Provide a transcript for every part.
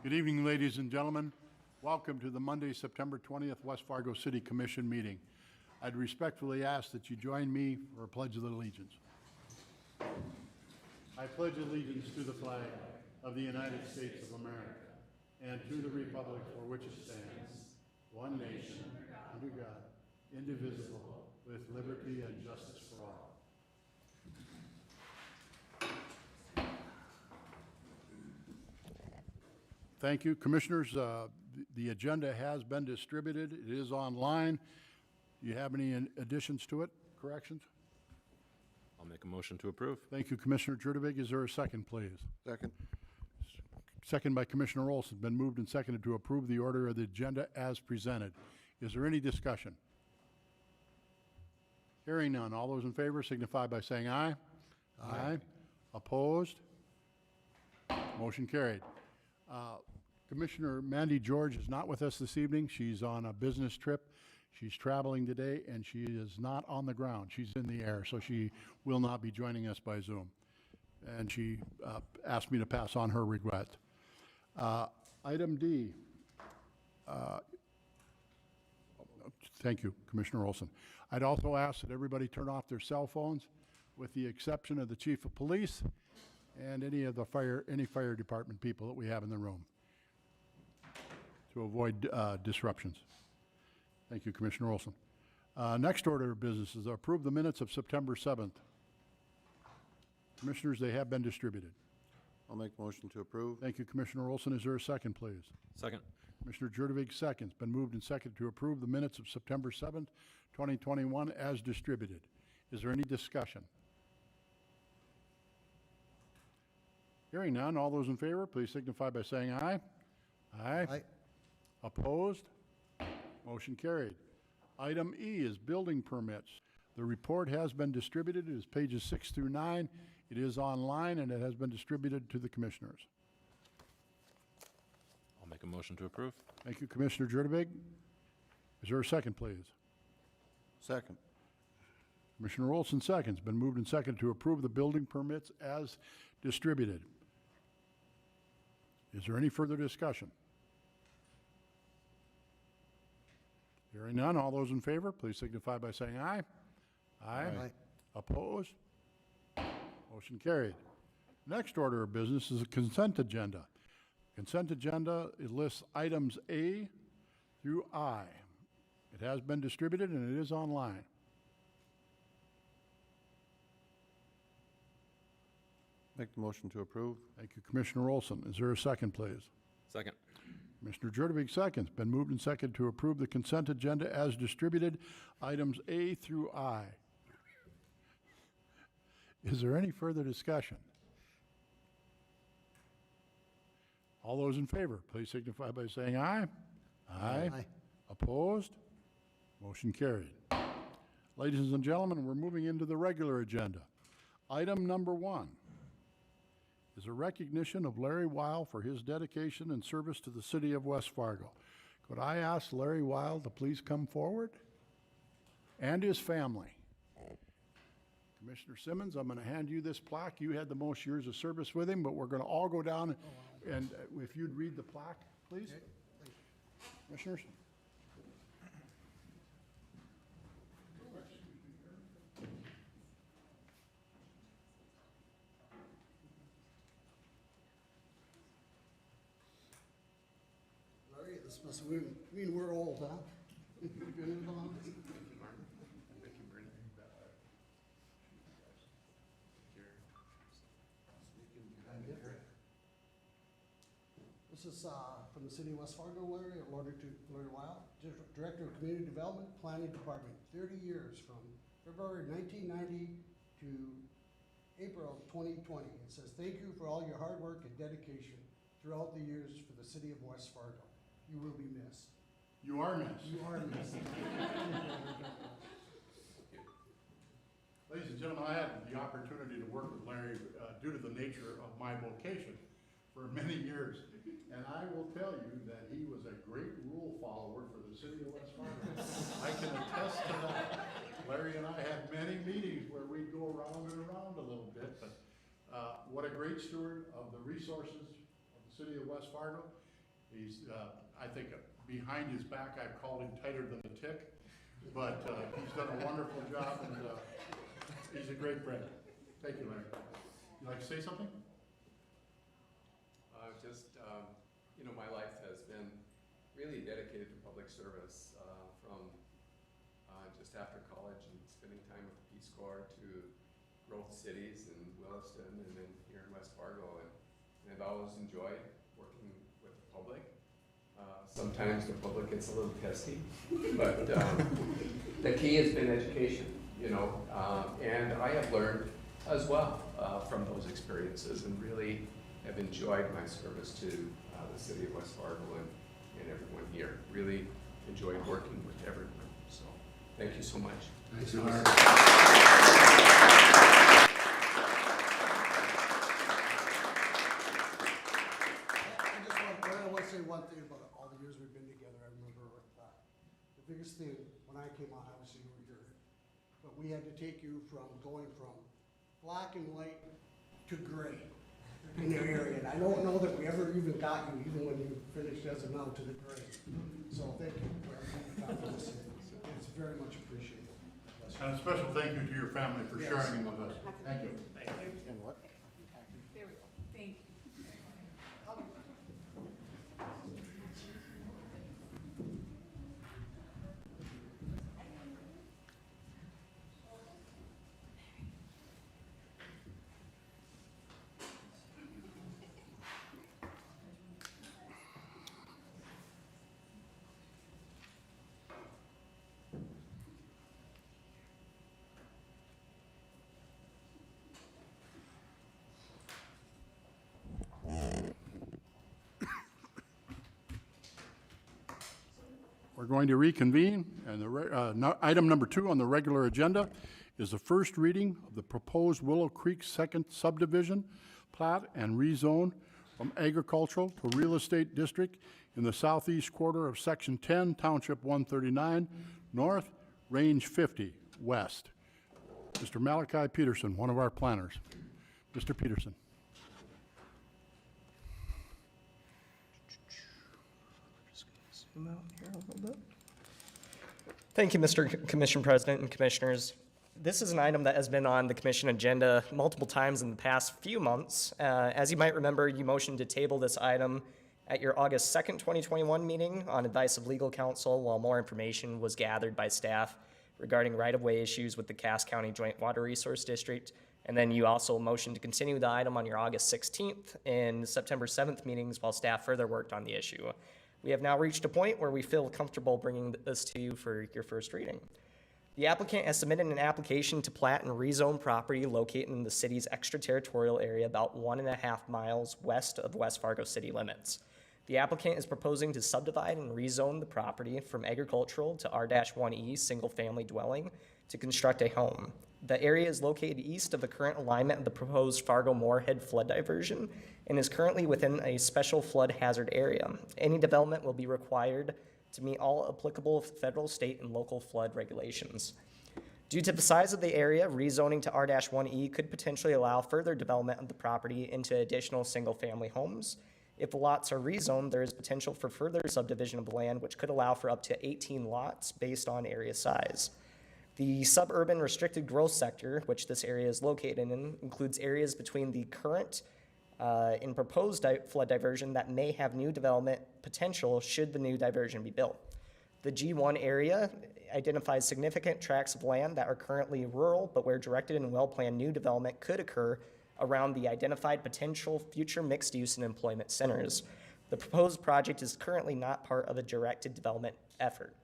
Good evening, ladies and gentlemen. Welcome to the Monday, September 20th West Fargo City Commission meeting. I'd respectfully ask that you join me for a pledge of allegiance. I pledge allegiance to the flag of the United States of America and to the republic for which it stands, one nation, under God, indivisible, with liberty and justice for all. Thank you. Commissioners, the agenda has been distributed. It is online. Do you have any additions to it, corrections? I'll make a motion to approve. Thank you, Commissioner Jurdevig. Is there a second, please? Second. Second by Commissioner Olson. Been moved and seconded to approve the order of the agenda as presented. Is there any discussion? Hearing none. All those in favor signify by saying aye. Aye. Opposed? Motion carried. Commissioner Mandy George is not with us this evening. She's on a business trip. She's traveling today, and she is not on the ground. She's in the air, so she will not be joining us by Zoom. And she asked me to pass on her regret. Item D. Thank you, Commissioner Olson. I'd also ask that everybody turn off their cell phones, with the exception of the Chief of Police and any of the any fire department people that we have in the room, to avoid disruptions. Thank you, Commissioner Olson. Next order of business is to approve the minutes of September 7th. Commissioners, they have been distributed. I'll make a motion to approve. Thank you, Commissioner Olson. Is there a second, please? Second. Commissioner Jurdevig seconds. Been moved and seconded to approve the minutes of September 7th, 2021 as distributed. Is there any discussion? Hearing none, all those in favor, please signify by saying aye. Aye. Aye. Opposed? Motion carried. Item E is building permits. The report has been distributed. It is pages 6 through 9. It is online, and it has been distributed to the commissioners. I'll make a motion to approve. Thank you, Commissioner Jurdevig. Is there a second, please? Second. Commissioner Olson seconds. Been moved and seconded to approve the building permits as distributed. Is there any further discussion? Hearing none, all those in favor, please signify by saying aye. Aye. Aye. Opposed? Motion carried. Next order of business is a consent agenda. Consent agenda, it lists items A through I. It has been distributed and it is online. Make the motion to approve. Thank you, Commissioner Olson. Is there a second, please? Second. Commissioner Jurdevig seconds. Been moved and seconded to approve the consent agenda as distributed, items A through I. Is there any further discussion? All those in favor, please signify by saying aye. Aye. Aye. Opposed? Motion carried. Ladies and gentlemen, we're moving into the regular agenda. Item number 1 is a recognition of Larry Weil for his dedication and service to the city of West Fargo. Could I ask Larry Weil to please come forward? And his family. Commissioner Simmons, I'm going to hand you this plaque. You had the most years of service with him, but we're going to all go down and if you'd read the plaque, please. Okay. Commissioners. Larry, this must mean we're old, huh? This is from the city of West Fargo, Larry, awarded to Larry Weil, Director of Community Development, Planning Department, 30 years from February 1990 to April 2020. It says, thank you for all your hard work and dedication throughout the years for the city of West Fargo. You will be missed. You are missed. You are missed. Ladies and gentlemen, I had the opportunity to work with Larry due to the nature of my vocation for many years. And I will tell you that he was a great rule follower for the city of West Fargo. I can attest to that. Larry and I had many meetings where we'd go around and around a little bit, but what a great steward of the resources of the city of West Fargo. He's, I think, behind his back, I've called him tighter than a tick, but he's done a wonderful job, and he's a great friend. Thank you, Larry. You like to say something? You know, my life has been really dedicated to public service, from just after college and spending time with the Peace Corps to growth cities in Williston and then here in West Fargo. And I've always enjoyed working with the public. Sometimes the public gets a little testy, but the key has been education, you know, and I have learned as well from those experiences and really have enjoyed my service to the city of West Fargo and everyone here. Really enjoyed working with everyone. So thank you so much. Thanks, Larry. I want to say one thing about all the years we've been together. I remember the biggest thing when I came on, obviously you were here, but we had to take you from going from black and white to gray in your area. And I don't know that we ever even got you, even when you finished as of now, to the gray. So thank you for everything you've done for the city. It's very much appreciated. And a special thank you to your family for Yes. sharing him with us. Thank you. And what? There we go. Thank you. We're going to reconvene, and item number 2 on the regular agenda is the first reading of the proposed Willow Creek Second Subdivision, plat and rezone from agricultural to real estate district in the southeast quarter of Section 10, Township 139, North, Range 50, West. Mr. Malachi Peterson, one of our planners. Mr. Peterson. Zoom out here a little bit. Thank you, Mr. Commission President and Commissioners. This is an item that has been on the Commission agenda multiple times in the past few months. As you might remember, you motioned to table this item at your August 2nd, 2021 meeting on advice of legal counsel while more information was gathered by staff regarding right-of-way issues with the Cass County Joint Water Resource District. And then you also motioned to continue the item on your August 16th and September 7th meetings while staff further worked on the issue. We have now reached a point where we feel comfortable bringing this to you for your first reading. The applicant has submitted an application to plat and rezone property located in the city's extraterritorial area about 1.5 miles west of West Fargo city limits. The applicant is proposing to subdivide and rezone the property from agricultural to R-1E single-family dwelling to construct a home. The area is located east of the current alignment of the proposed Fargo-Moorhead flood diversion and is currently within a special flood hazard area. Any development will be required to meet all applicable federal, state, and local flood regulations. Due to the size of the area, rezoning to R-1E could potentially allow further development of the property into additional single-family homes. If the lots are rezoned, there is potential for further subdivision of land, which could allow for up to 18 lots based on area size. The suburban restricted growth sector, which this area is located in, includes areas between the current and proposed flood diversion that may have new development potential should the new diversion be built. The G1 area identifies significant tracts of land that are currently rural, but where directed and well-planned new development could occur around the identified potential future mixed-use and employment centers. The proposed project is currently not part of a directed development effort.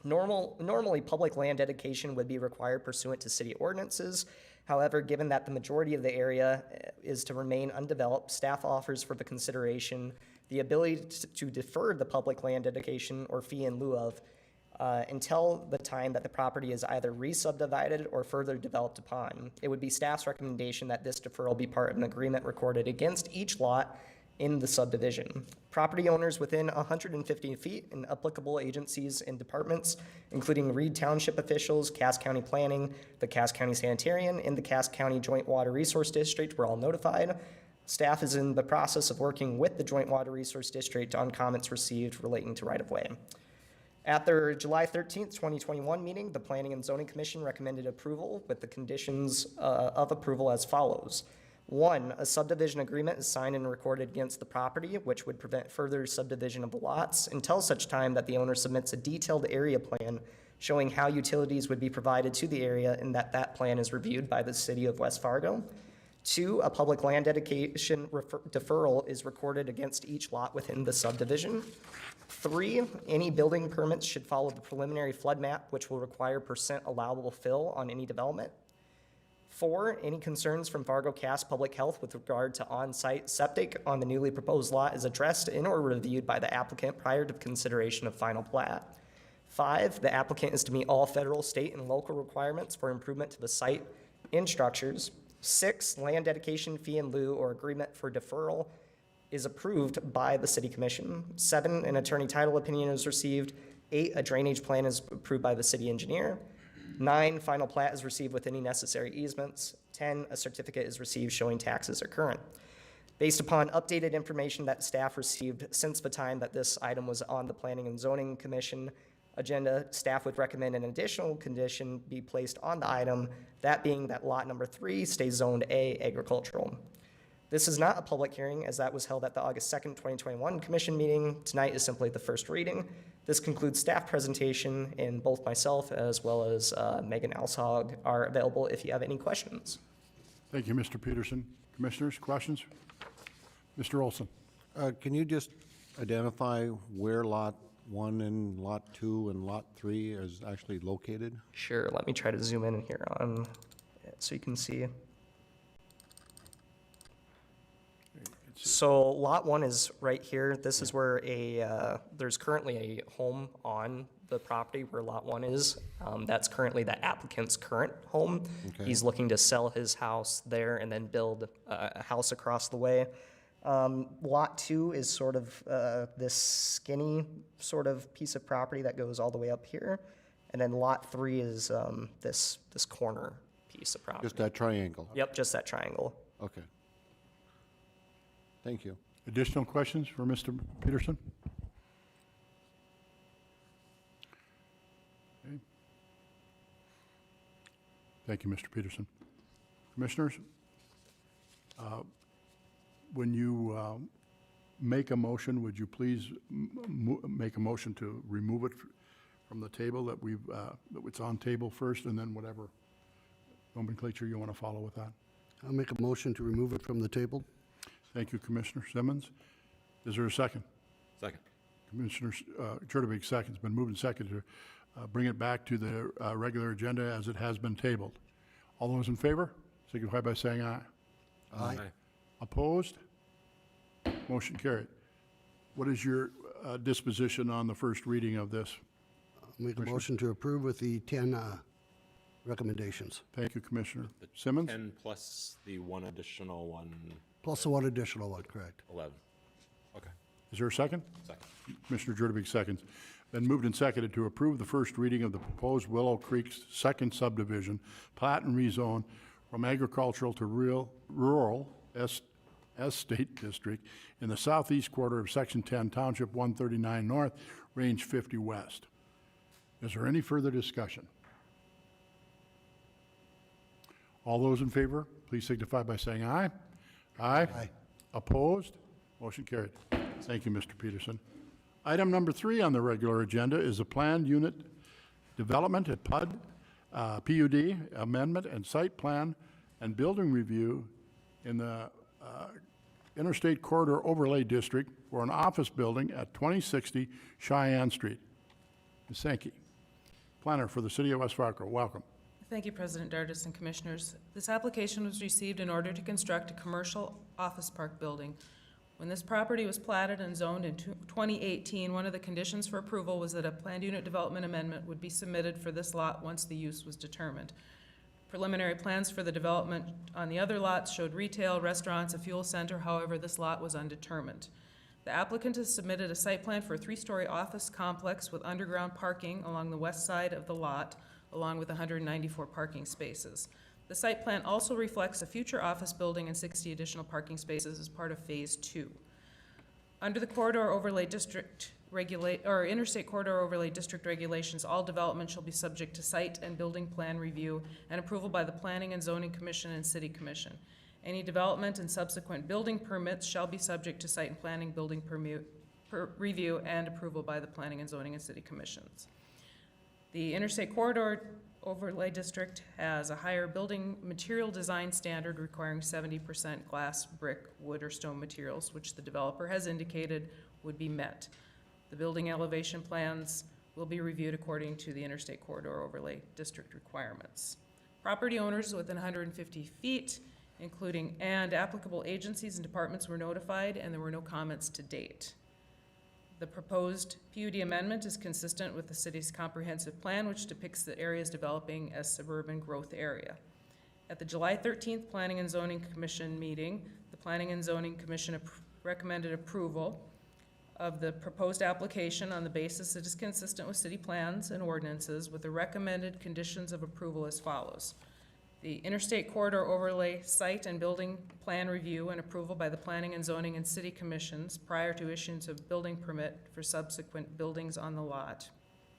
Normally, public land dedication would be required pursuant to city ordinances. However, given that the majority of the area is to remain undeveloped, staff offers for the consideration the ability to defer the public land dedication or fee in lieu of until the time that the property is either re-subdivided or further developed upon. It would be staff's recommendation that this deferral be part of an agreement recorded against each lot in the subdivision. Property owners within 150 feet and applicable agencies and departments, including Reed Township officials, Cass County Planning, the Cass County Sanitarian, and the Cass County Joint Water Resource District were all notified. Staff is in the process of working with the Joint Water Resource District on comments received relating to right-of-way. At their July 13th, 2021 meeting, the Planning and Zoning Commission recommended approval with the conditions of approval as follows. 1, a subdivision agreement is signed and recorded against the property, which would prevent further subdivision of the lots until such time that the owner submits a detailed area plan showing how utilities would be provided to the area and that plan is reviewed by the City of West Fargo. 2, a public land dedication deferral is recorded against each lot within the subdivision. 3, any building permits should follow the preliminary flood map, which will require % allowable fill on any development. 4, any concerns from Fargo Cast Public Health with regard to on-site septic on the newly proposed lot is addressed and or reviewed by the applicant prior to consideration of final plat. 5, the applicant is to meet all federal, state, and local requirements for improvement to the site and structures. 6, land dedication fee in lieu or agreement for deferral is approved by the City Commission. 7, an attorney title opinion is received. 8, a drainage plan is approved by the city engineer. 9, final plat is received with any necessary easements. 10, a certificate is received showing taxes are current. Based upon updated information that staff received since the time that this item was on the Planning and Zoning Commission agenda, staff would recommend an additional condition be placed on the item, that being that lot number 3 stays zoned A agricultural. This is not a public hearing, as that was held at the August 2nd, 2021 commission meeting. Tonight is simply the first reading. This concludes staff presentation, and both myself as well as Megan Alshog are available if you have any questions. Thank you, Mr. Peterson. Commissioners, questions? Mr. Olson? Can you just identify where Lot 1 and Lot 2 and Lot 3 is actually located? Sure, let me try to zoom in here on it so you can see. So lot 1 is right here. This is where there's currently a home on the property where lot 1 is. That's currently the applicant's current home. Okay. He's looking to sell his house there and then build a house across the way. Lot 2 is sort of this skinny sort of piece of property that goes all the way up here. And then lot 3 is this corner piece of property. Just that triangle? Yep, just that triangle. Okay. Thank you. Additional questions for Mr. Peterson? Okay. Thank you, Mr. Peterson. Commissioners, when you make a motion, would you please make a motion to remove it from the table that it's on table first, and then whatever nomenclature you want to follow with that? I'll make a motion to remove it from the table. Thank you, Commissioner Simmons. Is there a second? Second. Commissioner Churtubig seconds. Been moved and seconded to bring it back to the regular agenda as it has been tabled. All those in favor, signify by saying aye. Aye. Opposed? Motion carried. What is your disposition on the first reading of this? Make a motion to approve with the 10 recommendations, Thank you, Commissioner Simmons. 10 plus the one additional one, plus the one additional one, correct? 11. Okay, Is there a second? second. Commissioner Churtubig seconds. Been moved and seconded to approve the first reading of the proposed Willow Creek second subdivision, plat and rezone from agricultural to rural estate district in the southeast quarter of Section 10, Township 139 North, Range 50 West. Is there any further discussion? All those in favor, please signify by saying aye. Aye. Aye. Opposed? Motion carried. Thank you, Mr. Peterson. Item number 3 on the regular agenda is a planned unit development at Pud Amendment and site plan and building review in the Interstate Corridor Overlay District for an office building at 2060 Cheyenne Street. Ms. Sankey, planner for the City of West Fargo, welcome. Thank you, President Dardis and Commissioners. This application was received in order to construct a commercial office park building. When this property was platted and zoned in 2018, one of the conditions for approval was that a planned unit development amendment would be submitted for this lot once the use was determined. Preliminary plans for the development on the other lots showed retail, restaurants, a fuel center. However, this lot was undetermined. The applicant has submitted a site plan for a 3-story office complex with underground parking along the west side of the lot, along with 194 parking spaces. The site plan also reflects a future office building and 60 additional parking spaces as part of Phase 2. Under the Corridor Overlay District Interstate Corridor Overlay District regulations, all development shall be subject to site and building plan review and approval by the Planning and Zoning Commission and City Commission. Any development and subsequent building permits shall be subject to site and planning building review and approval by the Planning and Zoning and City Commissions. The Interstate Corridor Overlay District has a higher building material design standard requiring 70% glass, brick, wood, or stone materials, which the developer has indicated would be met. The building elevation plans will be reviewed according to the Interstate Corridor Overlay District requirements. Property owners within 150 feet, including and applicable agencies and departments, were notified, and there were no comments to date. The proposed PUD amendment is consistent with the city's comprehensive plan, which depicts the areas developing as suburban growth area. At the July 13th Planning and Zoning Commission meeting, the Planning and Zoning Commission recommended approval of the proposed application on the basis it is consistent with city plans and ordinances, with the recommended conditions of approval as follows. The Interstate Corridor Overlay Site and Building Plan Review and approval by the Planning and Zoning and City Commissions prior to issuance of building permit for subsequent buildings on the lot,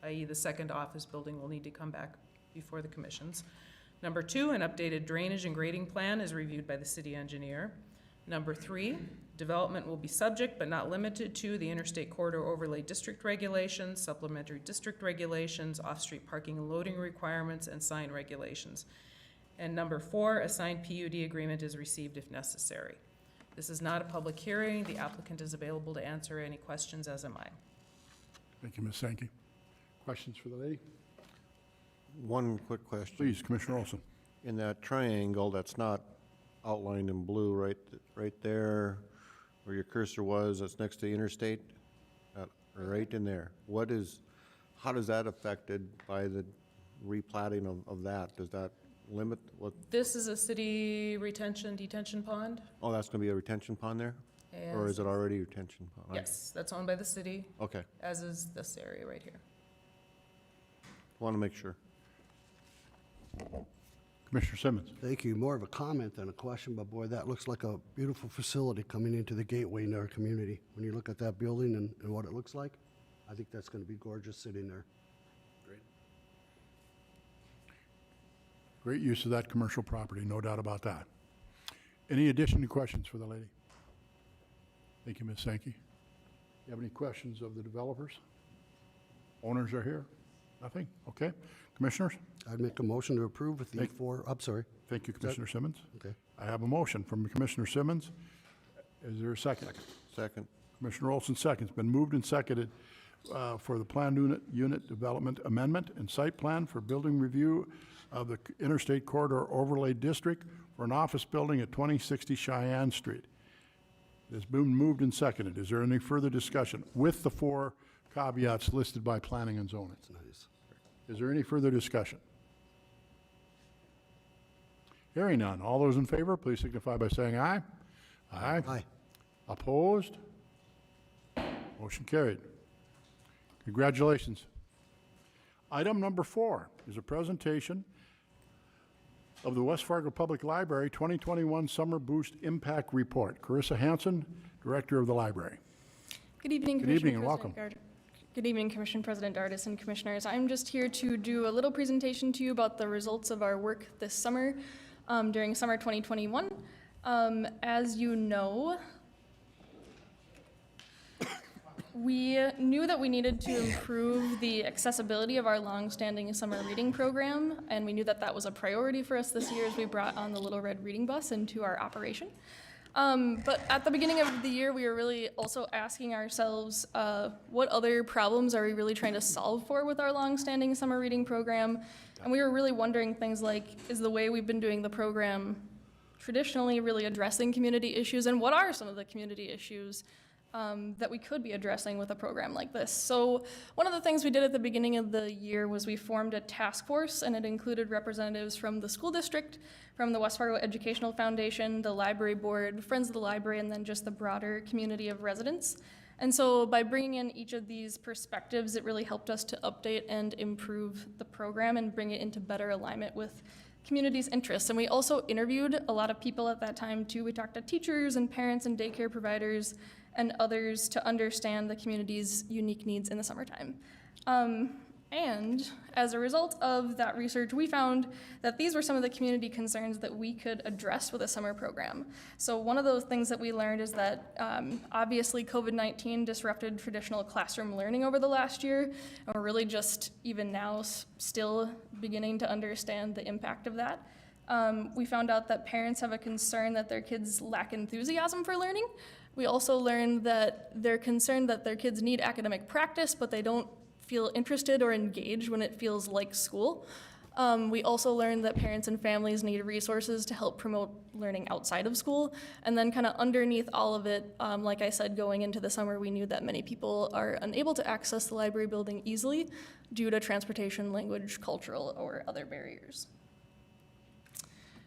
i.e. the second office building will need to come back before the commissions. Number 2, an updated drainage and grading plan is reviewed by the city engineer. Number 3, development will be subject but not limited to the Interstate Corridor Overlay District regulations, supplementary district regulations, off-street parking and loading requirements, and sign regulations. And number 4, a signed PUD agreement is received if necessary. This is not a public hearing. The applicant is available to answer any questions, as am I. Thank you, Ms. Sankey. Questions for the lady? One quick question. Please, Commissioner Olson. In that triangle that's not outlined in blue, right there where your cursor was, that's next to interstate, right in there. How does that affected by the replatting of that? Does that limit what? This is a city detention pond. Oh, that's going to be a retention pond there? Or is it already a retention pond? Yes, that's owned by the city, Okay, as is this area right here. want to make sure. Commissioner Simmons. Thank you. More of a comment than a question, but boy, that looks like a beautiful facility coming into the gateway in our community. When you look at that building and what it looks like, I think that's going to be gorgeous sitting there. Great use of that commercial property, no doubt about that. Any additional questions for the lady? Thank you, Ms. Sankey. You have any questions of the developers? Owners are here? Nothing? Okay. Commissioners? I'd make a motion to approve with the Thank- four, I'm sorry. Thank you, Commissioner Simmons. Okay. I have a motion from Commissioner Simmons. Is there a second? Second. Commissioner Olson seconds. Been moved and seconded for the planned unit development amendment and site plan for building review of the Interstate Corridor Overlay District for an office building at 2060 Cheyenne Street. It's been moved and seconded. Is there any further discussion with the 4 caveats listed by planning and zoning? Nice. Is there any further discussion? Hearing none. All those in favor, please signify by saying aye. Aye. Aye. Opposed? Motion carried. Congratulations. Item number 4 is a presentation of the West Fargo Public Library 2021 Summer Boost Impact Report. Carissa Hansen, Director of the Library. Good evening, Good Commissioner evening and President welcome. Good evening, Commission President Dardis and Commissioners. I'm just here to do a little presentation to you about the results of our work this summer during summer 2021. As you know, we knew that we needed to improve the accessibility of our long-standing summer reading program, and we knew that that was a priority for us this year as we brought on the Little Red Reading Bus into our operation. But at the beginning of the year, we were really also asking ourselves, what other problems are we really trying to solve for with our long-standing summer reading program? And we were really wondering things like, is the way we've been doing the program traditionally really addressing community issues, and what are some of the community issues that we could be addressing with a program like this? So one of the things we did at the beginning of the year was we formed a task force, and it included representatives from the school district, from the West Fargo Educational Foundation, the library board, Friends of the Library, and then just the broader community of residents. And so by bringing in each of these perspectives, it really helped us to update and improve the program and bring it into better alignment with community's interests. And we also interviewed a lot of people at that time too. We talked to teachers and parents and daycare providers and others to understand the community's unique needs in the summertime. And as a result of that research, we found that these were some of the community concerns that we could address with a summer program. So one of those things that we learned is that obviously COVID-19 disrupted traditional classroom learning over the last year, and we're really just even now still beginning to understand the impact of that. We found out that parents have a concern that their kids lack enthusiasm for learning. We also learned that they're concerned that their kids need academic practice, but they don't feel interested or engaged when it feels like school. We also learned that parents and families need resources to help promote learning outside of school. And then kind of underneath all of it, like I said, going into the summer, we knew that many people are unable to access the library building easily due to transportation, language, cultural, or other barriers.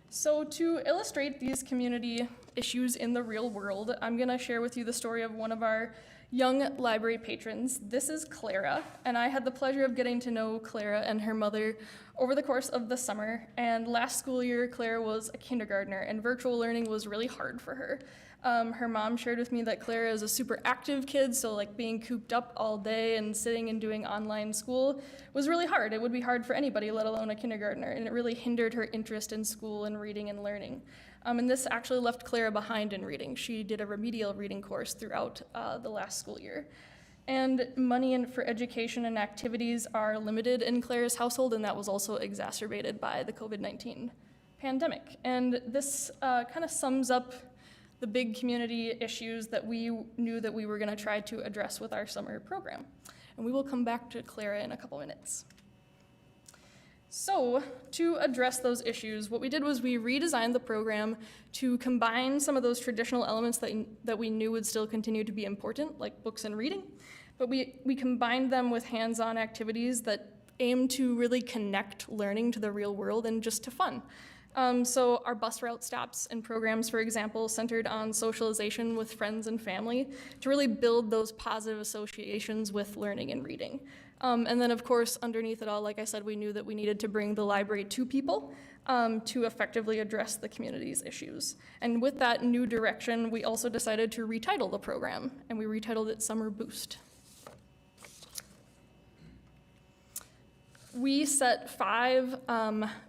So to illustrate these community issues in the real world, I'm gonna share with you the story of one of our young library patrons. This is Clara, and I had the pleasure of getting to know Clara and her mother over the course of the summer. And last school year, Clara was a kindergartner, and virtual learning was really hard for her. Her mom shared with me that Clara is a super active kid, so like being cooped up all day and sitting and doing online school was really hard. It would be hard for anybody, let alone a kindergartner, and it really hindered her interest in school and reading and learning. And this actually left Clara behind in reading. She did a remedial reading course throughout the last school year. And money for education and activities are limited in Clara's household, and that was also exacerbated by the COVID-19 pandemic. And this kind of sums up the big community issues that we knew that we were gonna try to address with our summer program. And we will come back to Clara in a couple minutes. So to address those issues, what we did was we redesigned the program to combine some of those traditional elements that we knew would still continue to be important, like books and reading, but we combined them with hands-on activities that aim to really connect learning to the real world and just to fun. So our bus route stops and programs, for example, centered on socialization with friends and family to really build those positive associations with learning and reading. And then, of course, underneath it all, like I said, we knew that we needed to bring the library to people to effectively address the community's issues. And with that new direction, we also decided to retitle the program, and we retitled it Summer Boost. We set 5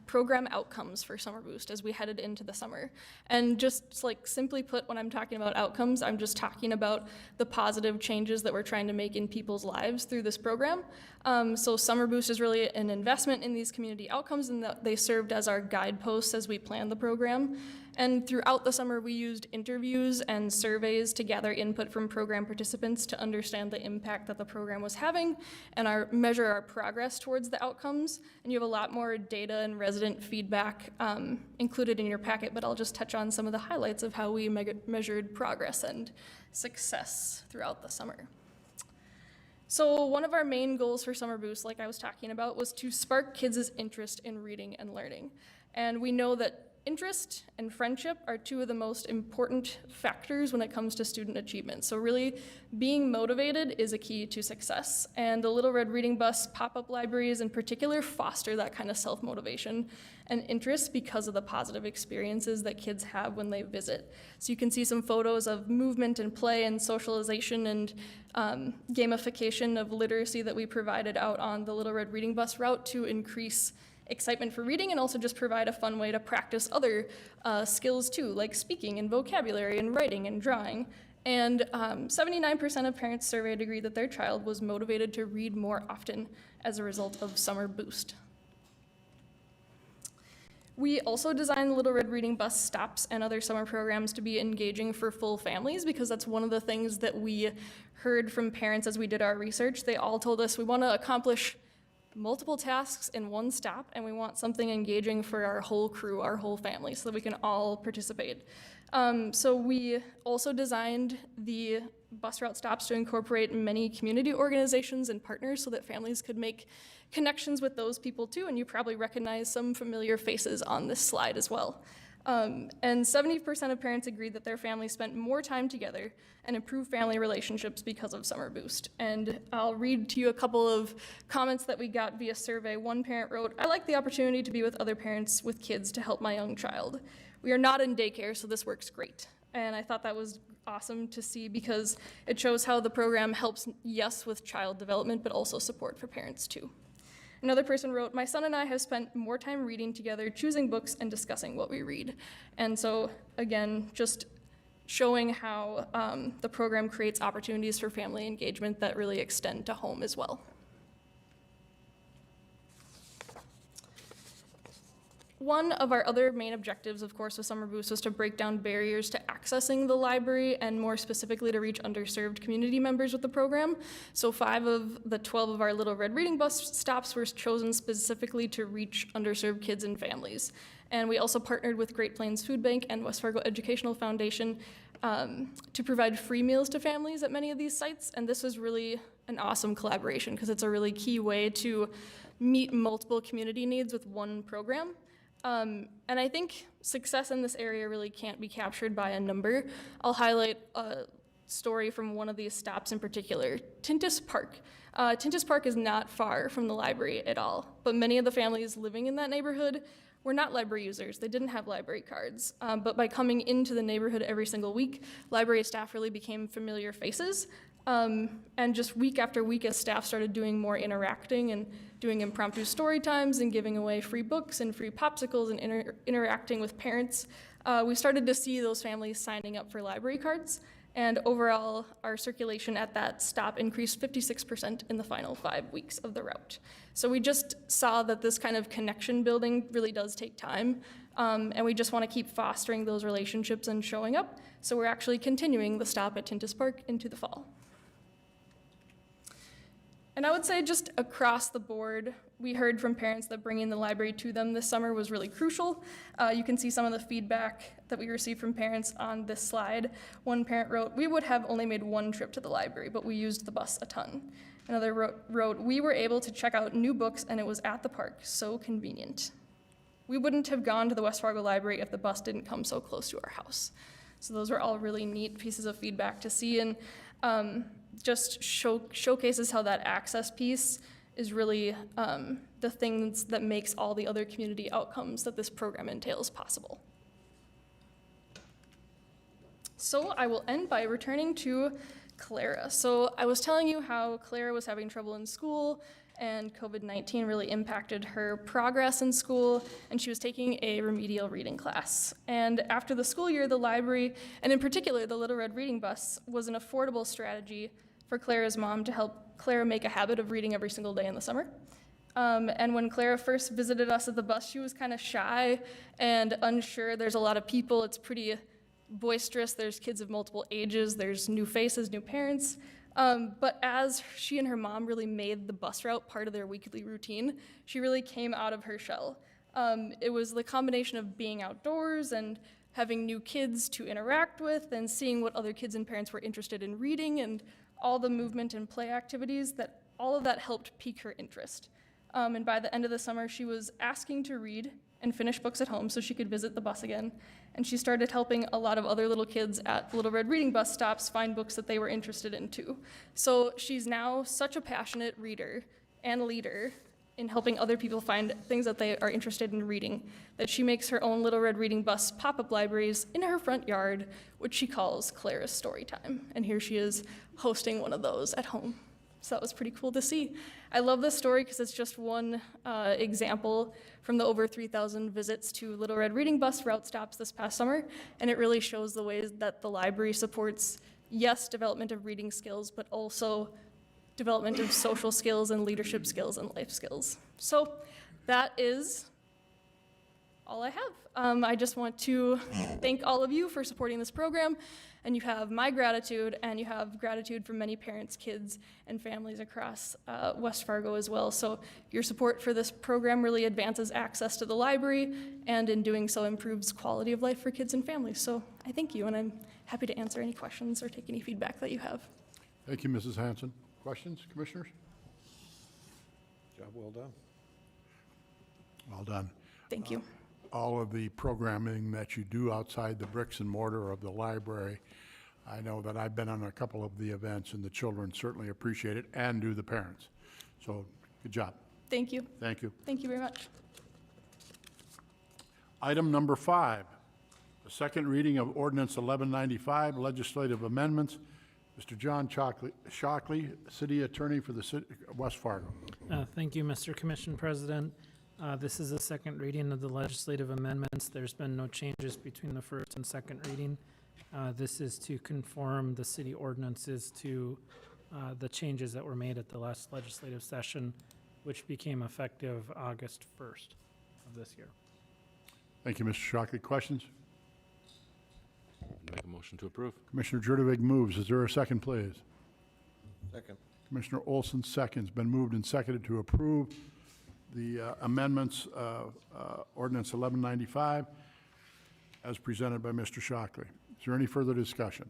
program outcomes for Summer Boost as we headed into the summer. And just like simply put, when I'm talking about outcomes, I'm just talking about the positive changes that we're trying to make in people's lives through this program. So Summer Boost is really an investment in these community outcomes, and that they served as our guideposts as we planned the program. And throughout the summer, we used interviews and surveys to gather input from program participants to understand the impact that the program was having and measure our progress towards the outcomes. And you have a lot more data and resident feedback included in your packet, but I'll just touch on some of the highlights of how we measured progress and success throughout the summer. So one of our main goals for Summer Boost, like I was talking about, was to spark kids' interest in reading and learning. And we know that interest and friendship are 2 of the most important factors when it comes to student achievement. So really, being motivated is a key to success. And the Little Red Reading Bus pop-up libraries in particular foster that kind of self-motivation and interest because of the positive experiences that kids have when they visit. So you can see some photos of movement and play and socialization and gamification of literacy that we provided out on the Little Red Reading Bus route to increase excitement for reading and also just provide a fun way to practice other skills too, like speaking and vocabulary and writing and drawing. And 79% of parents surveyed agree that their child was motivated to read more often as a result of Summer Boost. We also designed the Little Red Reading Bus stops and other summer programs to be engaging for full families because that's one of the things that we heard from parents as we did our research. They all told us we want to accomplish multiple tasks in one stop, and we want something engaging for our whole crew, our whole family, so that we can all participate. So we also designed the bus route stops to incorporate many community organizations and partners so that families could make connections with those people too, and you probably recognize some familiar faces on this slide as well. And 70% of parents agreed that their families spent more time together and improved family relationships because of Summer Boost. And I'll read to you a couple of comments that we got via survey. One parent wrote, "I like the opportunity to be with other parents with kids to help my young child. We are not in daycare, so this works great." And I thought that was awesome to see because it shows how the program helps, yes, with child development, but also support for parents too. Another person wrote, "My son and I have spent more time reading together, choosing books, and discussing what we read." And so, again, just showing how the program creates opportunities for family engagement that really extend to home as well. One of our other main objectives, of course, with Summer Boost was to break down barriers to accessing the library and more specifically to reach underserved community members with the program. So 5 of the 12 of our Little Red Reading Bus stops were chosen specifically to reach underserved kids and families. And we also partnered with Great Plains Food Bank and West Fargo Educational Foundation to provide free meals to families at many of these sites. And this was really an awesome collaboration because it's a really key way to meet multiple community needs with one program. And I think success in this area really can't be captured by a number. I'll highlight a story from one of these stops in particular, Tintus Park. Tintus Park is not far from the library at all, but many of the families living in that neighborhood were not library users. They didn't have library cards, but by coming into the neighborhood every single week, library staff really became familiar faces. And just week after week, as staff started doing more interacting and doing impromptu story times and giving away free books and free popsicles and interacting with parents, we started to see those families signing up for library cards. And overall, our circulation at that stop increased 56% in the final 5 weeks of the route. So we just saw that this kind of connection building really does take time, and we just want to keep fostering those relationships and showing up. So we're actually continuing the stop at Tintus Park into the fall. And I would say just across the board, we heard from parents that bringing the library to them this summer was really crucial. You can see some of the feedback that we received from parents on this slide. One parent wrote, "We would have only made one trip to the library, but we used the bus a ton." Another wrote, "We were able to check out new books and it was at the park, so convenient. We wouldn't have gone to the West Fargo Library if the bus didn't come so close to our house." So those were all really neat pieces of feedback to see, and just showcases how that access piece is really the things that makes all the other community outcomes that this program entails possible. So I will end by returning to Clara. So I was telling you how Clara was having trouble in school and COVID-19 really impacted her progress in school, and she was taking a remedial reading class. And after the school year, the library, and in particular the Little Red Reading Bus, was an affordable strategy for Clara's mom to help Clara make a habit of reading every single day in the summer. And when Clara first visited us at the bus, she was kind of shy and unsure. There's a lot of people, it's pretty boisterous, there's kids of multiple ages, there's new faces, new parents. But as she and her mom really made the bus route part of their weekly routine, she really came out of her shell. It was the combination of being outdoors and having new kids to interact with and seeing what other kids and parents were interested in reading and all the movement and play activities, that all of that helped pique her interest. And by the end of the summer, she was asking to read and finish books at home so she could visit the bus again. And she started helping a lot of other little kids at Little Red Reading Bus stops find books that they were interested in too. So she's now such a passionate reader and leader in helping other people find things that they are interested in reading, that she makes her own Little Red Reading Bus pop-up libraries in her front yard, which she calls Clara's Storytime. And here she is hosting one of those at home. So that was pretty cool to see. I love this story because it's just one example from the over 3,000 visits to Little Red Reading Bus route stops this past summer, and it really shows the ways that the library supports, yes, development of reading skills, but also development of social skills and leadership skills and life skills. So that is all I have. I just want to thank all of you for supporting this program, and you have my gratitude, and you have gratitude from many parents, kids, and families across West Fargo as well. So your support for this program really advances access to the library, and in doing so improves quality of life for kids and families. So I thank you, and I'm happy to answer any questions or take any feedback that you have. Thank you, Mrs. Hanson. Questions, commissioners? Job well done. Well done. Thank you. all of the programming that you do outside the bricks and mortar of the library. I know that I've been on a couple of the events, and the children certainly appreciate it, and do the parents. So, good job. Thank you. Thank you. Thank you very much. Item number 5, the second reading of Ordinance 1195, legislative amendments. Mr. John Shockley, City Attorney for the City of West Fargo. Thank you, Mr. Commission President. This is the second reading of the legislative amendments. There's been no changes between the first and second reading. This is to conform the city ordinances to the changes that were made at the last legislative session, which became effective August 1st of this year. Thank you, Mr. Shockley. Questions? Make a motion to approve. Commissioner Jurdevig moves. Is there a second, please? Second. Commissioner Olson seconds. Been moved and seconded to approve the amendments of Ordinance 1195 as presented by Mr. Shockley. Is there any further discussion?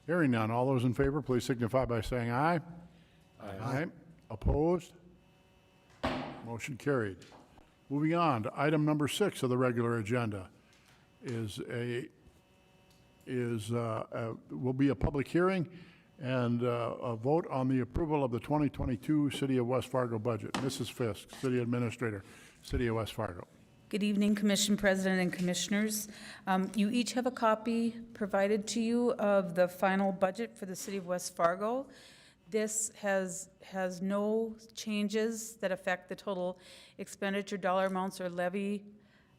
Hearing none. All those in favor, please signify by saying aye. Aye. Opposed? Motion carried. Moving on to item number 6 of the regular agenda will be a public hearing and a vote on the approval of the 2022 City of West Fargo budget. Mrs. Fisk, City Administrator, City of West Fargo. Good evening, Commission President and Commissioners. You each have a copy provided to you of the final budget for the City of West Fargo. This has no changes that affect the total expenditure dollar amounts or levy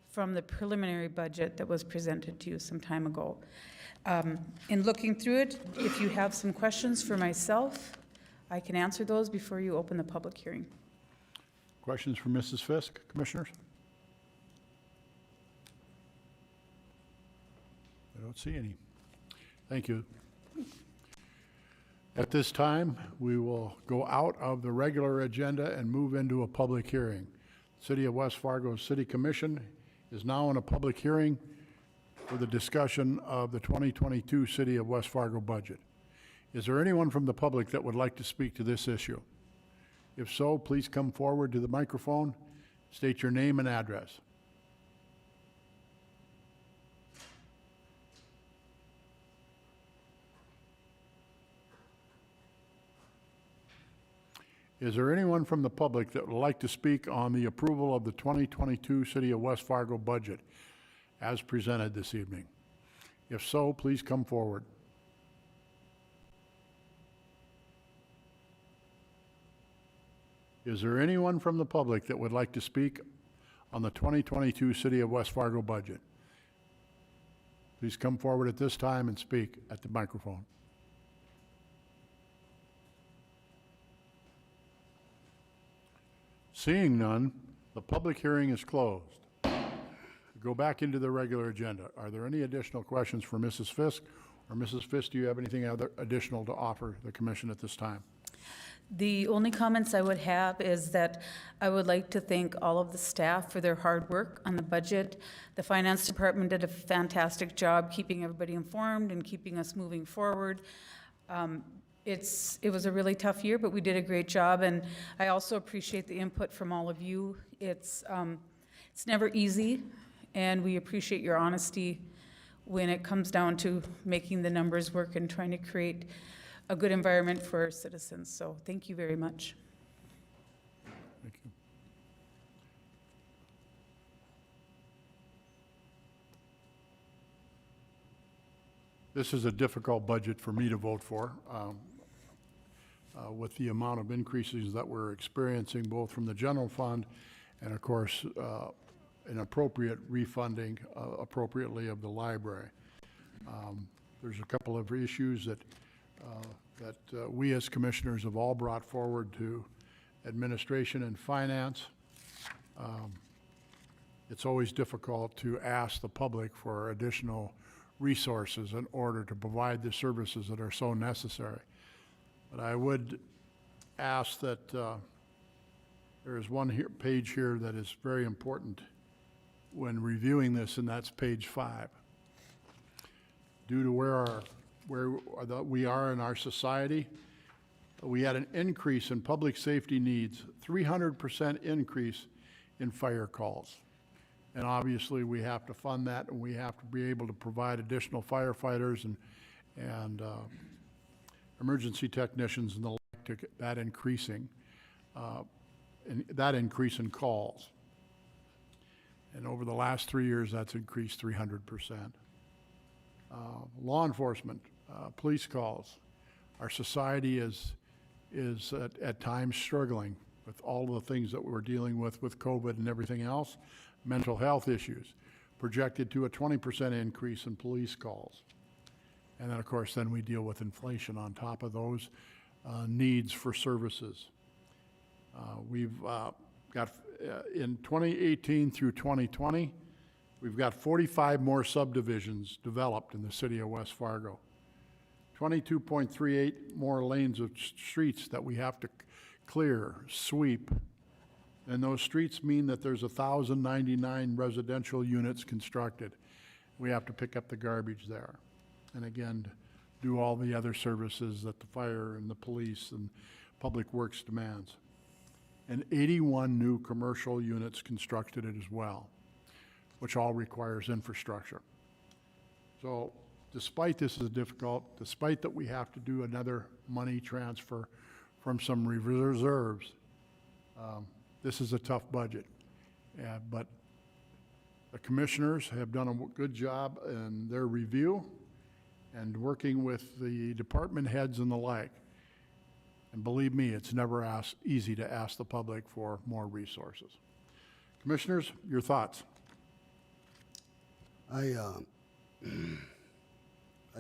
from the preliminary budget that was presented to you some time ago. In looking through it, if you have some questions for myself, I can answer those before you open the public hearing. Questions for Mrs. Fisk, Commissioners? I don't see any. Thank you. At this time, we will go out of the regular agenda and move into a public hearing. City of West Fargo City Commission is now in a public hearing for the discussion of the 2022 City of West Fargo budget. Is there anyone from the public that would like to speak to this issue? If so, please come forward to the microphone, state your name and address. Is there anyone from the public that would like to speak on the approval of the 2022 City of West Fargo budget as presented this evening? If so, please come forward. Is there anyone from the public that would like to speak on the 2022 City of West Fargo budget? Please come forward at this time and speak at the microphone. Seeing none, the public hearing is closed. Go back into the regular agenda. Are there any additional questions for Mrs. Fisk? Or Mrs. Fisk, do you have anything additional to offer the commission at this time? The only comments I would have is that I would like to thank all of the staff for their hard work on the budget. The finance department did a fantastic job keeping everybody informed and keeping us moving forward. It was a really tough year, but we did a great job, and I also appreciate the input from all of you. It's never easy, and we appreciate your honesty when it comes down to making the numbers work and trying to create a good environment for our citizens. So thank you very much. Thank you. This is a difficult budget for me to vote for. With the amount of increases that we're experiencing, both from the general fund and, of course, an appropriate refunding appropriately of the library. There's a couple of issues that we as commissioners have all brought forward to administration and finance. It's always difficult to ask the public for additional resources in order to provide the services that are so necessary. But I would ask that there is one page here that is very important when reviewing this, and that's page 5. Due to where we are in our society, we had an increase in public safety needs, 300% increase in fire calls. And obviously, we have to fund that, and we have to be able to provide additional firefighters and emergency technicians and the like to get that increasing, and that increase in calls. And over the last 3 years, that's increased 300%. Law enforcement, police calls. Our society is at times struggling with all of the things that we're dealing with COVID and everything else. Mental health issues, projected to a 20% increase in police calls. And then, of course, then we deal with inflation on top of those needs for services. We've got, in 2018 through 2020, we've got 45 more subdivisions developed in the city of West Fargo. 22.38 more lanes of streets that we have to clear, sweep. And those streets mean that there's 1,099 residential units constructed. We have to pick up the garbage there. And again, do all the other services that the fire and the police and public works demands. And 81 new commercial units constructed as well, which all requires infrastructure. So despite this is difficult, despite that we have to do another money transfer from some reserves, this is a tough budget. But the commissioners have done a good job in their review and working with the department heads and the like. And believe me, it's never easy to ask the public for more resources. Commissioners, your thoughts? I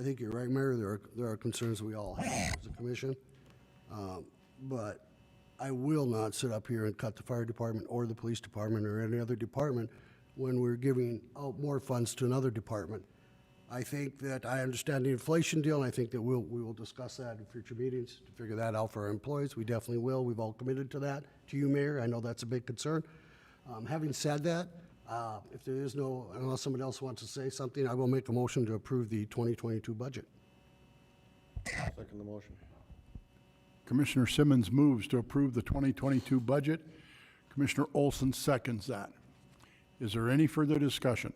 think you're right, Mayor. There are concerns we all have as a commission. But I will not sit up here and cut the fire department or the police department or any other department when we're giving out more funds to another department. I think that I understand the inflation deal, and I think that we will discuss that in future meetings to figure that out for our employees. We definitely will. We've all committed to that. To you, Mayor, I know that's a big concern. Having said that, if there is no, unless somebody else wants to say something, I will make a motion to approve the 2022 budget. Second the motion. Commissioner Simmons moves to approve the 2022 budget. Commissioner Olson seconds that. Is there any further discussion?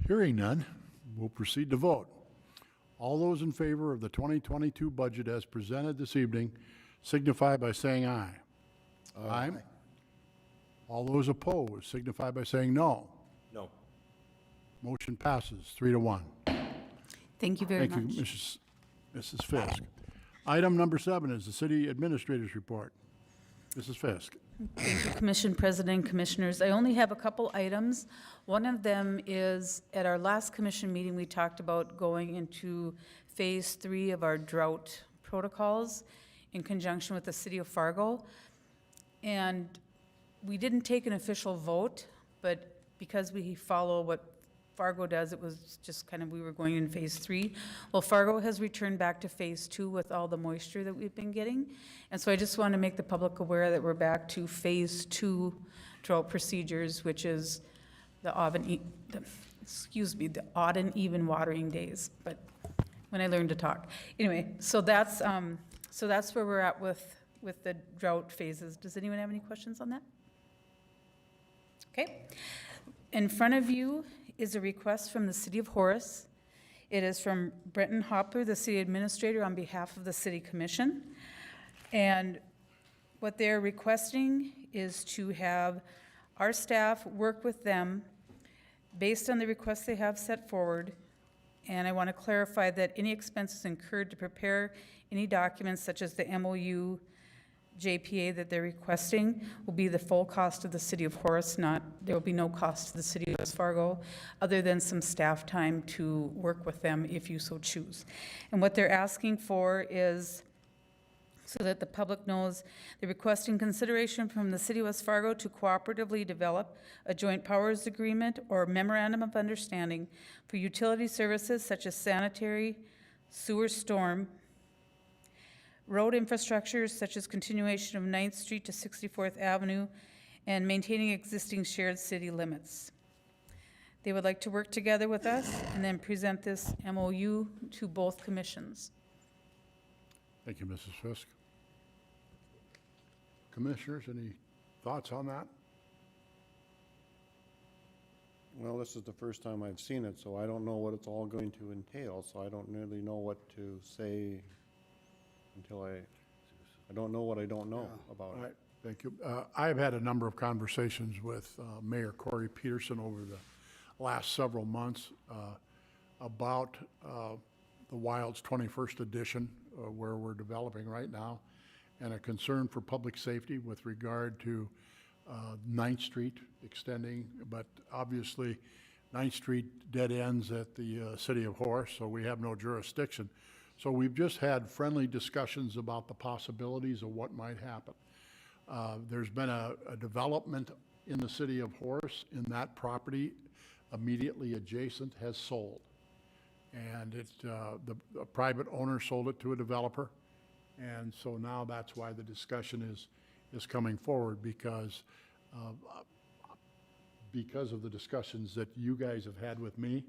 Hearing none, we'll proceed to vote. All those in favor of the 2022 budget as presented this evening signify by saying aye. Aye. All those opposed signify by saying no. No. Motion passes 3-1. Thank you very much. Thank you, Mrs. Fisk. Item number 7 is the city administrator's report. Mrs. Fisk. Thank you, Commission President and Commissioners. I only have a couple items. One of them is, at our last commission meeting, we talked about going into Phase 3 of our drought protocols in conjunction with the city of Fargo. And we didn't take an official vote, but because we follow what Fargo does, it was just kind of, we were going in Phase 3. Well, Fargo has returned back to Phase 2 with all the moisture that we've been getting. And so I just want to make the public aware that we're back to Phase 2 drought procedures, which is the odd and even watering days, but when I learned to talk. Anyway, so that's where we're at with the drought phases. Does anyone have any questions on that? Okay. In front of you is a request from the City of Horace. It is from Brenton Hopper, the City Administrator, on behalf of the City Commission. And what they're requesting is to have our staff work with them based on the requests they have set forward. And I want to clarify that any expenses incurred to prepare any documents such as the MOU, JPA that they're requesting will be the full cost of the City of Horace, there will be no cost to the City of West Fargo, other than some staff time to work with them if you so choose. And what they're asking for is, so that the public knows, they're requesting consideration from the City of West Fargo to cooperatively develop a joint powers agreement or memorandum of understanding for utility services such as sanitary, sewer, storm, road infrastructure such as continuation of 9th Street to 64th Avenue, and maintaining existing shared city limits. They would like to work together with us and then present this MOU to both commissions. Thank you, Mrs. Fisk. Commissioners, any thoughts on that? Well, this is the first time I've seen it, so I don't know what it's all going to entail, so I don't really know what to say until I don't know what I don't know about All it. right, thank you. I've had a number of conversations with Mayor Corey Peterson over the last several months about the Wilds 21st edition, where we're developing right now, and a concern for public safety with regard to 9th Street extending, but obviously 9th Street dead ends at the city of Horace, so we have no jurisdiction. So we've just had friendly discussions about the possibilities of what might happen. There's been a development in the city of Horace, in that property immediately adjacent has sold. And the private owner sold it to a developer. And so now that's why the discussion is coming forward, because of the discussions that you guys have had with me.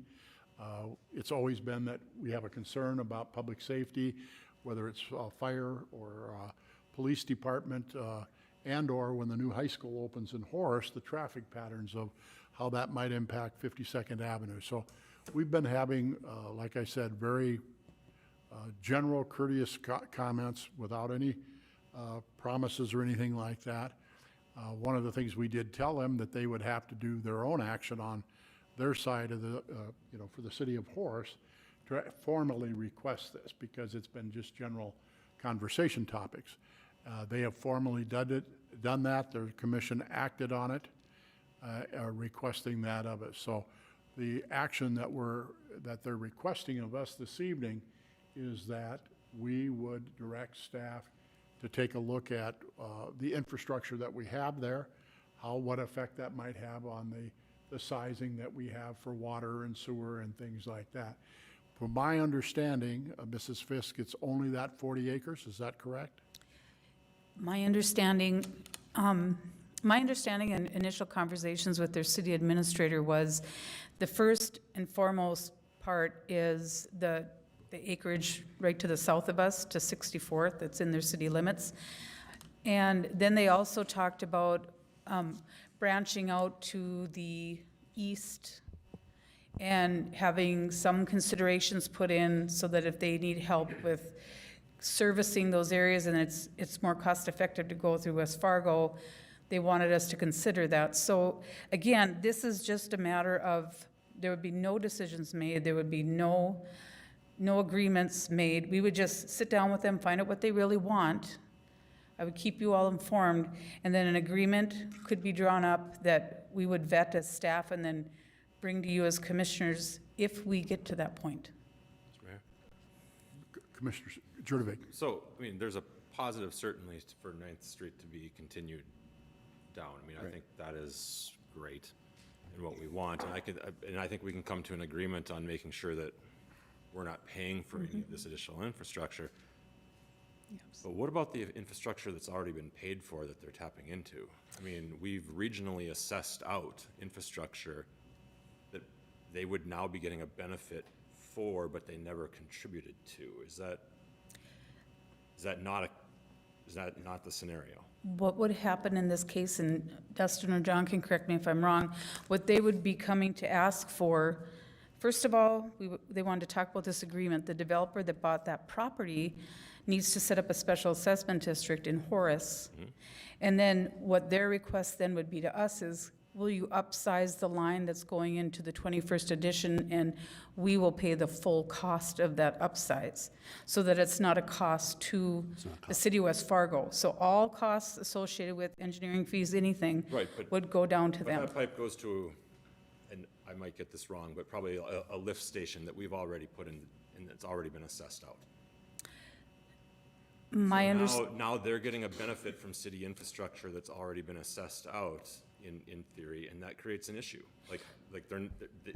It's always been that we have a concern about public safety, whether it's fire or police department, and/or when the new high school opens in Horace, the traffic patterns of how that might impact 52nd Avenue. So we've been having, like I said, very general courteous comments without any promises or anything like that. One of the things we did tell them that they would have to do their own action on their side of the, for the city of Horace to formally request this, because it's been just general conversation topics. They have formally done that. Their commission acted on it, requesting that of us. So the action that they're requesting of us this evening is that we would direct staff to take a look at the infrastructure that we have there, what effect that might have on the sizing that we have for water and sewer and things like that. From my understanding, Mrs. Fisk, it's only that 40 acres, is that correct? My understanding in initial conversations with their city administrator was the first and foremost part is the acreage right to the south of us, to 64th, that's in their city limits. And then they also talked about branching out to the east and having some considerations put in so that if they need help with servicing those areas and it's more cost effective to go through West Fargo, they wanted us to consider that. So again, this is just a matter of, there would be no decisions made, there would be no agreements made. We would just sit down with them, find out what they really want. I would keep you all informed, and then an agreement could be drawn up that we would vet as staff and then bring to you as commissioners if we get to that point. Mr. Mayor? Commissioner Jurdovic. So, I mean, there's a positive certainly for 9th Street to be continued down. I mean, I think that is great and what we want. And I think we can come to an agreement on making sure that we're not paying for any of this additional infrastructure. But what about the infrastructure that's already been paid for that they're tapping into? I mean, we've regionally assessed out infrastructure that they would now be getting a benefit for, but they never contributed to. Is that not the scenario? What would happen in this case, and Dustin or John can correct me if I'm wrong, what they would be coming to ask for, first of all, they wanted to talk about this agreement. The developer that bought that property needs to set up a special assessment district in Horace. And then what their request then would be to us is, will you upsize the line that's going into the 21st edition, and we will pay the full cost of that upsize, so that it's not a cost to the city of West Fargo. So all costs associated with engineering fees, anything, would go down to them. That pipe goes to, and I might get this wrong, but probably a lift station that we've already put in, and it's already been assessed out. Now they're getting a benefit from city infrastructure that's already been assessed out in theory, and that creates an issue. Like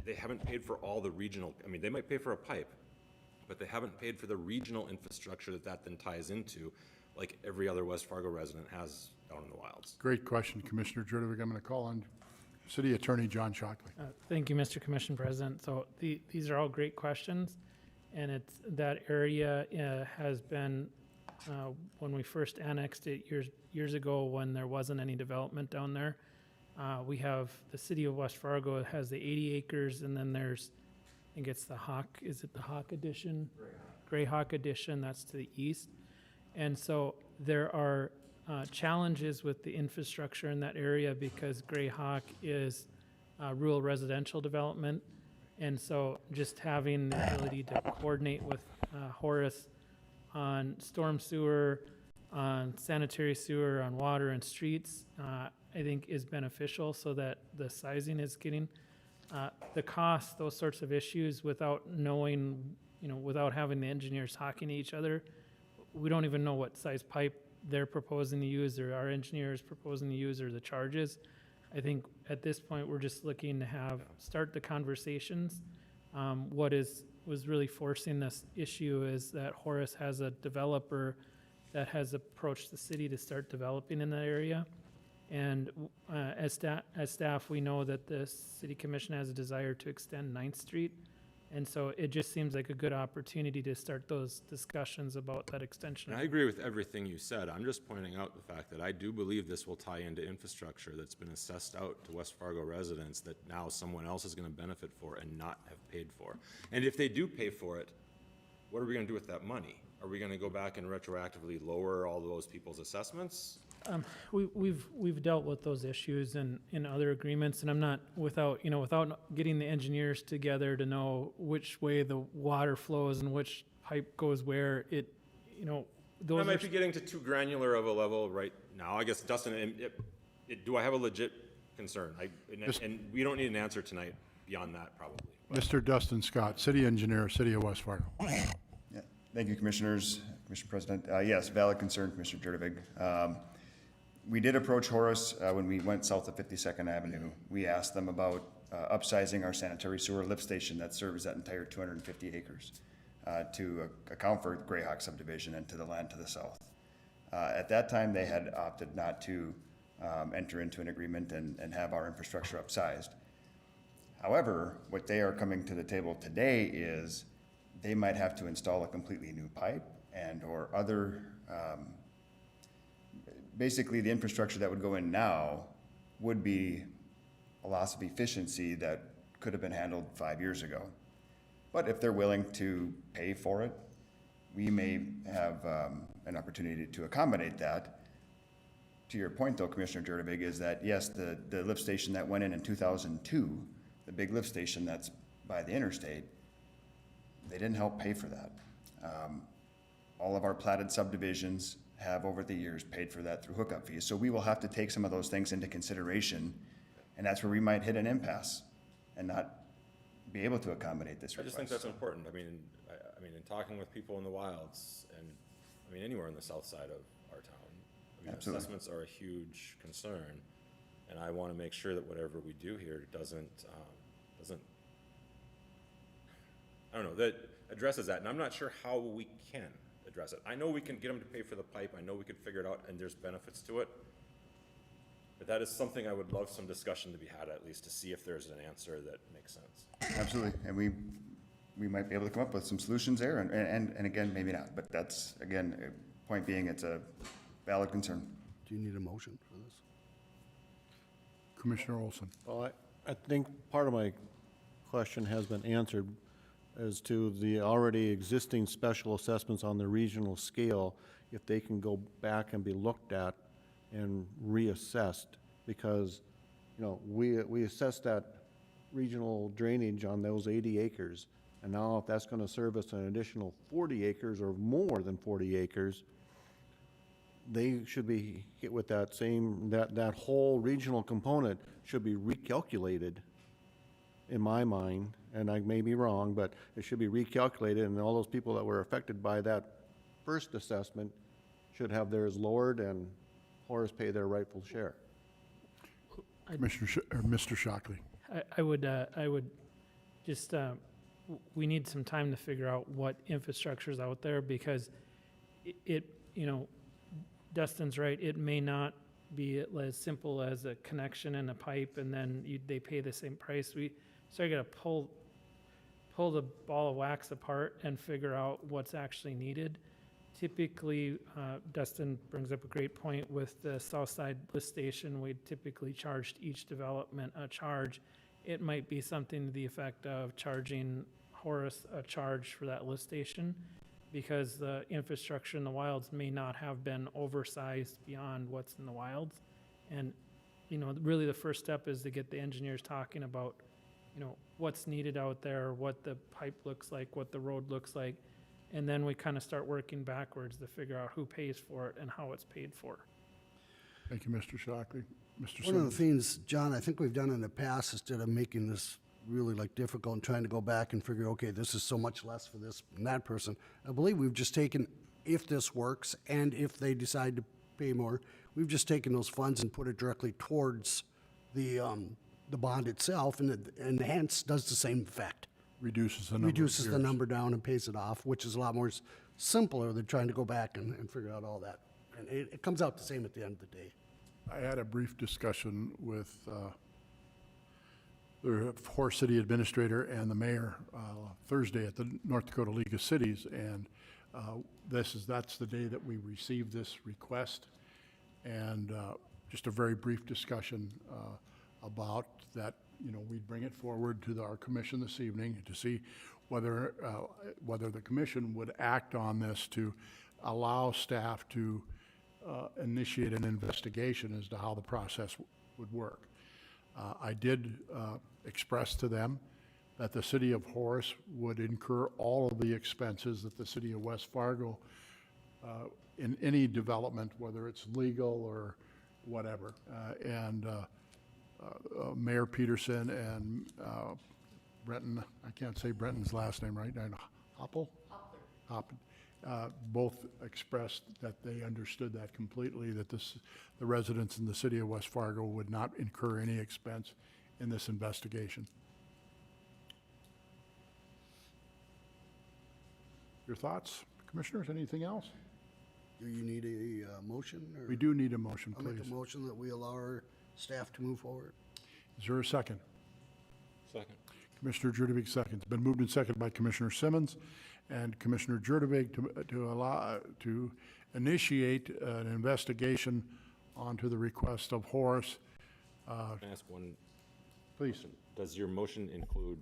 they haven't paid for all the regional, I mean, they might pay for a pipe, but they haven't paid for the regional infrastructure that then ties into, like every other West Fargo resident has down in the wilds. Great question, Commissioner Jurdovic. I'm going to call on City Attorney John Shockley. Thank you, Mr. Commission President. So these are all great questions, and that area has been when we first annexed it years ago, when there wasn't any development down there. We have, the city of West Fargo has the 80 acres, and then there's, I think it's the Hawk, is it the Hawk Edition? Greyhawk Edition, that's to the east. And so there are challenges with the infrastructure in that area because Greyhawk is rural residential development. And so just having the ability to coordinate with Horace on storm sewer, on sanitary sewer, on water and streets, I think is beneficial so that the sizing is getting, the cost, those sorts of issues without knowing, without having the engineers talking to each other. We don't even know what size pipe they're proposing to use or our engineer is proposing to use or the charges. I think at this point, we're just looking to start the conversations. Was really forcing this issue is that Horace has a developer that has approached the city to start developing in that area. And as staff, we know that the city commission has a desire to extend 9th Street. And so it just seems like a good opportunity to start those discussions about that extension. And I agree with everything you said. I'm just pointing out the fact that I do believe this will tie into infrastructure that's been assessed out to West Fargo residents that now someone else is gonna benefit for and not have paid for. And if they do pay for it, what are we gonna do with that money? Are we gonna go back and retroactively lower all those people's assessments? We've dealt with those issues in other agreements, and I'm not, without getting the engineers together to know which way the water flows and which pipe goes where, I those might be getting to too granular of a level right now. I guess, Dustin, do I have a legit concern? And we don't need an answer tonight beyond that, probably. Mr. Dustin Scott, City Engineer, City of West Fargo. Yeah. Thank you, Commissioners, Commissioner President. Yes, valid concern, Commissioner Jurdovic. We did approach Horace when we went south of 52nd Avenue. We asked them about upsizing our sanitary sewer lift station that serves that entire 250 acres to account for Greyhawk subdivision and to the land to the south. At that time, they had opted not to enter into an agreement and have our infrastructure upsized. However, what they are coming to the table today is they might have to install a completely new pipe and or other basically, the infrastructure that would go in now would be a loss of efficiency that could have been handled 5 years ago. But if they're willing to pay for it, we may have an opportunity to accommodate that. To your point, though, Commissioner Jurdovic, is that, yes, the lift station that went in 2002, the big lift station that's by the interstate, they didn't help pay for that. All of our platted subdivisions have over the years paid for that through hookup fees. So we will have to take some of those things into consideration, and that's where we might hit an impasse and not be able to accommodate this I request. just think that's important. I mean, in talking with people in the wilds and, anywhere on the south side of our town, Absolutely. assessments are a huge concern. And I want to make sure that whatever we do here doesn't, that addresses that. And I'm not sure how we can address it. I know we can get them to pay for the pipe. I know we can figure it out and there's benefits to it. But that is something I would love some discussion to be had, at least to see if there's an answer that makes sense. Absolutely, and we might be able to come up with some solutions there, and again, maybe not, but that's, again, point being, it's a valid concern. Do you need a motion for this? Commissioner Olson. Well, I think part of my question has been answered as to the already existing special assessments on the regional scale, if they can go back and be looked at and reassessed, because, we assessed that regional drainage on those 80 acres, and now if that's gonna serve us an additional 40 acres or more than 40 acres, they should be hit with that same, that whole regional component should be recalculated, in my mind, and I may be wrong, but it should be recalculated, and all those people that were affected by that first assessment should have theirs lowered and Horace pay their rightful share. Mr. Shockley. I would just, we need some time to figure out what infrastructure's out there, because Dustin's right, it may not be as simple as a connection and a pipe and then they pay the same price. So I gotta pull the ball of wax apart and figure out what's actually needed typically, Dustin brings up a great point with the south side lift station. We typically charged each development a charge. It might be something to the effect of charging Horace a charge for that lift station, because the infrastructure in the wilds may not have been oversized beyond what's in the wilds. And, really the first step is to get the engineers talking about, what's needed out there, what the pipe looks like, what the road looks like. And then we kind of start working backwards to figure out who pays for it and how it's paid for. Thank you, Mr. Shockley. Mr. One of the Simmons. things, John, I think we've done in the past, instead of making this really difficult and trying to go back and figure, okay, this is so much less for this and that person, I believe we've just taken, if this works and if they decide to pay more, we've just taken those funds and put it directly towards the bond itself, and hence does the same effect. Reduces the number of Reduces the years. number down and pays it off, which is a lot more simpler than trying to go back and figure out all that. And it comes out the same at the end of the day. I had a brief discussion with the Horace City Administrator and the Mayor Thursday at the North Dakota League of Cities, and that's the day that we received this request, and just a very brief discussion about that. We'd bring it forward to our commission this evening to see whether the commission would act on this to allow staff to initiate an investigation as to how the process would work. I did express to them that the city of Horace would incur all of the expenses that the city of West Fargo, in any development, whether it's legal or whatever. Mayor Peterson and Brenton, I can't say Brenton's last name right, Hoppel? Hoppel. Both expressed that they understood that completely, that the residents in the city of West Fargo would not incur any expense in this investigation. Your thoughts, commissioners? Anything else? Do you need a motion? Or We do need a motion, I'll make please. a motion that we allow our staff to move forward. Is there a second? Second. Commissioner Jurdevig seconds. Been moved and seconded by Commissioner Simmons and Commissioner Jurdevig to initiate an investigation onto the request of Horace. Can I ask one Please. question? Does your motion include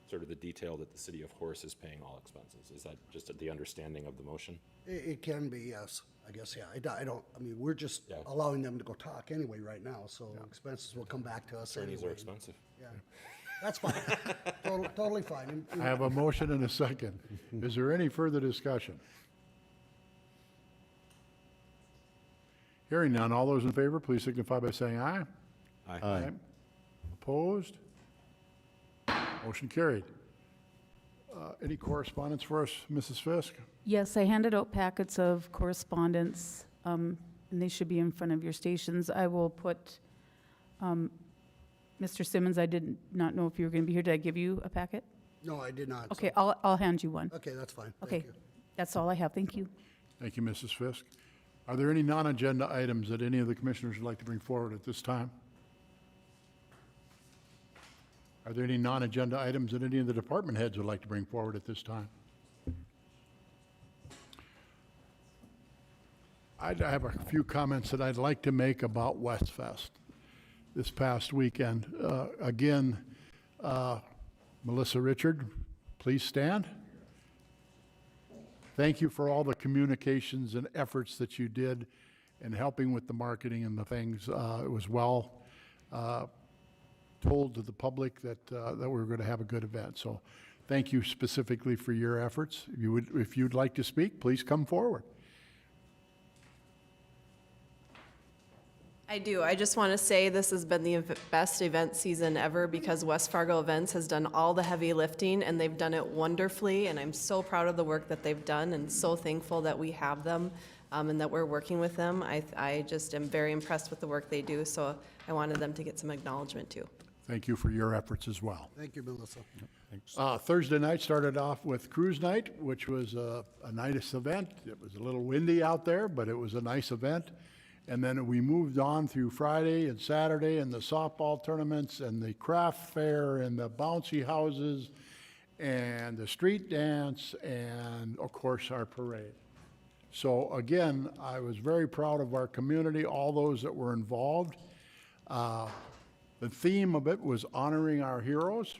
sort of the detail that the city of Horace is paying all expenses? Is that just the understanding of the motion? It can be, yes, I guess, yeah. I mean, we're just Yeah. allowing them to go talk anyway right now, so expenses will come back to us Attorneys are anyway. expensive. Yeah, that's fine. Totally fine. I have a motion and a second. Is there any further discussion? Hearing none, all those in favor, please signify by saying aye. Aye. Opposed? Motion carried. Any correspondence for us, Mrs. Fisk? Yes, I handed out packets of correspondence, and they should be in front of your stations. I will put, Mr. Simmons, I did not know if you were going to be here. Did I give you a packet? No, I did not. so- Okay, I'll hand you one. Okay, that's fine. Okay, Thank you. that's all I have. Thank you. Thank you, Mrs. Fisk. Are there any non-agenda items that any of the commissioners would like to bring forward at this time? Are there any non-agenda items that any of the department heads would like to bring forward at this time? I have a few comments that I'd like to make about Westfest this past weekend. Again, Melissa Richard, please stand. Thank you for all the communications and efforts that you did in helping with the marketing and the things. It was well told to the public that we were going to have a good event. So thank you specifically for your efforts. If you'd like to speak, please come forward. I do. I just want to say this has been the best event season ever because West Fargo Events has done all the heavy lifting and they've done it wonderfully. And I'm so proud of the work that they've done and so thankful that we have them and that we're working with them. I just am very impressed with the work they do. So I wanted them to get some acknowledgement too. Thank you for your efforts as well. Thank you, Melissa. Thursday night started off with cruise night, which was a nice event. It was a little windy out there, but it was a nice event. And then we moved on through Friday and Saturday and the softball tournaments and the craft fair and the bouncy houses and the street dance and, of course, our parade. So again, I was very proud of our community, all those that were involved. The theme of it was honoring our heroes,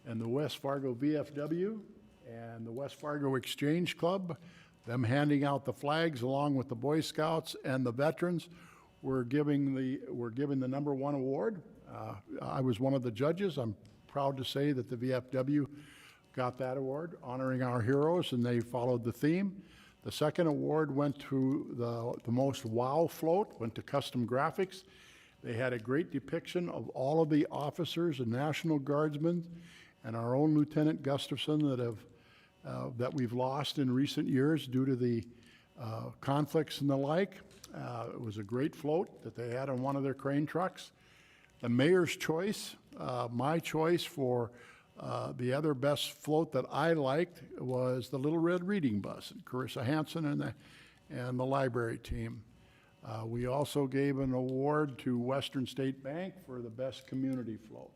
and the West Fargo VFW and the West Fargo Exchange Club, them handing out the flags along with the Boy Scouts and the veterans, were given the #1 award. I was one of the judges. I'm proud to say that the VFW got that award, honoring our heroes, and they followed the theme. The second award went to the most wow float, went to Custom Graphics. They had a great depiction of all of the officers and National Guardsmen and our own Lieutenant Gustafson that we've lost in recent years due to the conflicts and the like. It was a great float that they had on one of their crane trucks. The mayor's choice, my choice for the other best float that I liked was the Little Red Reading Bus, Carissa Hansen and the library team. We also gave an award to Western State Bank for the best community float.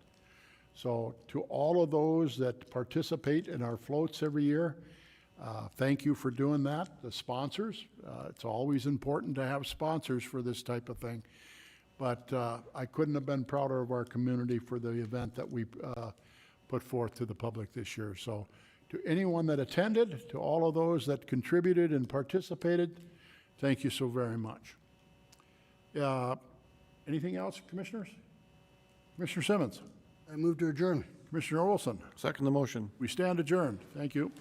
So to all of those that participate in our floats every year, thank you for doing that. The sponsors, it's always important to have sponsors for this type of thing. But I couldn't have been prouder of our community for the event that we put forth to the public this year. So to anyone that attended, to all of those that contributed and participated, thank you so very much. Anything else, commissioners? Commissioner Simmons? I move to adjourn. Commissioner Olson? Second the motion. We stand adjourned. Thank you.